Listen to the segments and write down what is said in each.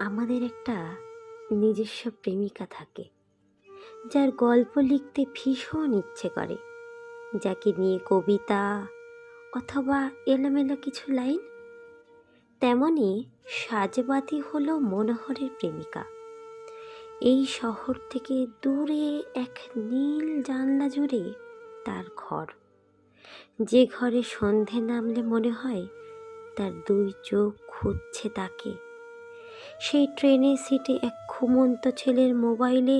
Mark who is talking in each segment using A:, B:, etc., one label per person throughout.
A: আমাদের একটা নিজস্ব প্রেমিকা থাকে, যার গল্প লিখতে ভীষণ ইচ্ছে করে, যাকে নিয়ে কবিতা অথবা এলোমেলো কিছু লাইন। তেমনই সাজবাতি হলো মনোহরের প্রেমিকা। এই শহর থেকে দূরে এক নীল জানলা জুড়ে তার ঘর, যে ঘরে সন্ধে নামলে মনে হয় তার দুই চোখ খুঁজছে তাকে। সেই ট্রেনের সিটে এক ঘুমন্ত ছেলের মোবাইলে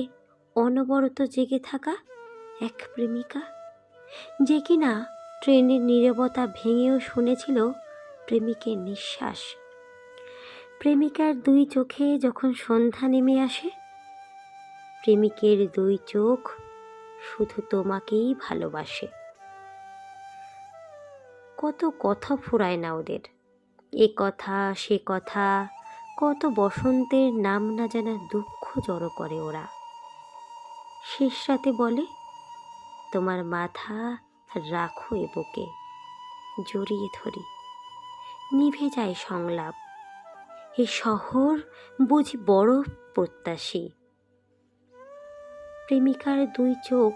A: অনবরত জেগে থাকা এক প্রেমিকা, যে কিনা ট্রেনের নীরবতা ভেঙেও শুনেছিল প্রেমিকের নিঃশ্বাস। প্রেমিকার দুই চোখে যখন সন্ধ্যা নেমে আসে, প্রেমিকের দুই চোখ শুধু তোমাকেই ভালোবাসে। কত কথা ফুরায় না ওদের, এ কথা সে কথা, কত বসন্তের নাম না জানা দুঃখ জড়ো করে ওরা। শেষ রাতে বলে, তোমার মাথা রাখো এ বুকে, জড়িয়ে ধরি। নিভে যায় সংলাপ। এ শহর বুঝি বড় প্রত্যাশী। প্রেমিকার দুই চোখ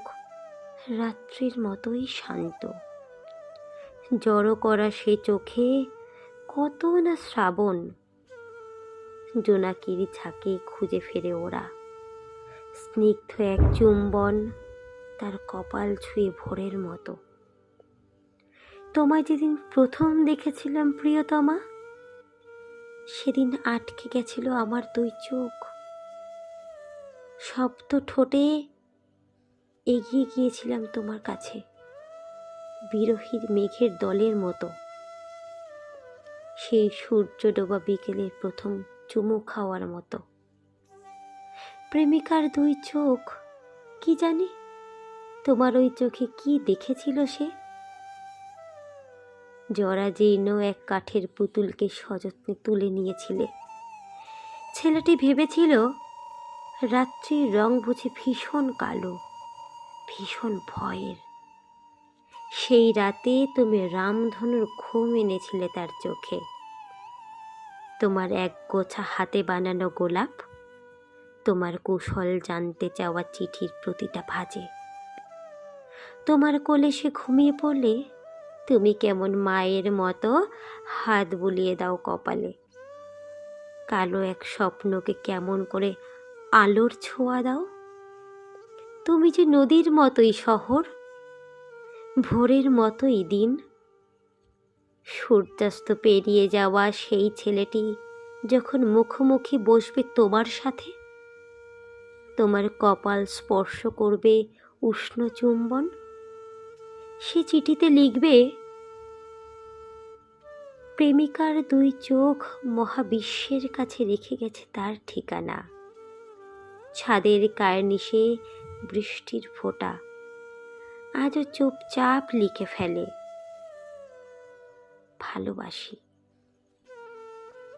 A: রাত্রির মতোই শান্ত। জড়ো করা সে চোখে কত না শ্রাবণ। জোনাকির ঝাঁকে খুঁজে ফেরে ওরা। স্নিগ্ধ এক চুম্বন তার কপাল ছুঁয়ে ভোরের মতো। তোমায় যেদিন প্রথম দেখেছিলাম প্রিয়তমা, সেদিন আটকে গেছিল আমার দুই চোখ। শব্দ ঠোঁটে এগিয়ে গিয়েছিলাম তোমার কাছে, বিরহীর মেঘের দলের মতো। সেই সূর্য ডোবা বিকেলের প্রথম চুমু খাওয়ার মতো। প্রেমিকার দুই চোখ, কি জানি তোমার ওই চোখে কি দেখেছিল সে। জরাজীর্ণ এক কাঠের পুতুলকে সযত্নে তুলে নিয়েছিলে। ছেলেটি ভেবেছিল রাত্রির রং বুঝি ভীষণ কালো, ভীষণ ভয়ের। সেই রাতে তুমি রামধনুর ঘুম এনেছিলে তার চোখে। তোমার এক গোছা হাতে বানানো গোলাপ, তোমার কুশল জানতে চাওয়া চিঠির প্রতিটা ভাঁজে। তোমার কোলে সে ঘুমিয়ে পড়লে তুমি কেমন মায়ের মতো হাত বুলিয়ে দাও কপালে। কালো এক স্বপ্নকে কেমন করে আলোর ছোঁয়া দাও। তুমি যে নদীর মতোই শহর, ভোরের মতোই দিন। সূর্যাস্ত পেরিয়ে যাওয়া সেই ছেলেটি যখন মুখোমুখি বসবে তোমার সাথে, তোমার কপাল স্পর্শ করবে উষ্ণ চুম্বন। সে চিঠিতে লিখবে, প্রেমিকার দুই চোখ মহাবিশ্বের কাছে রেখে গেছে তার ঠিকানা। ছাদের কার্নিশে বৃষ্টির ফোঁটা আজও চুপচাপ লিখে ফেলে, ভালোবাসি।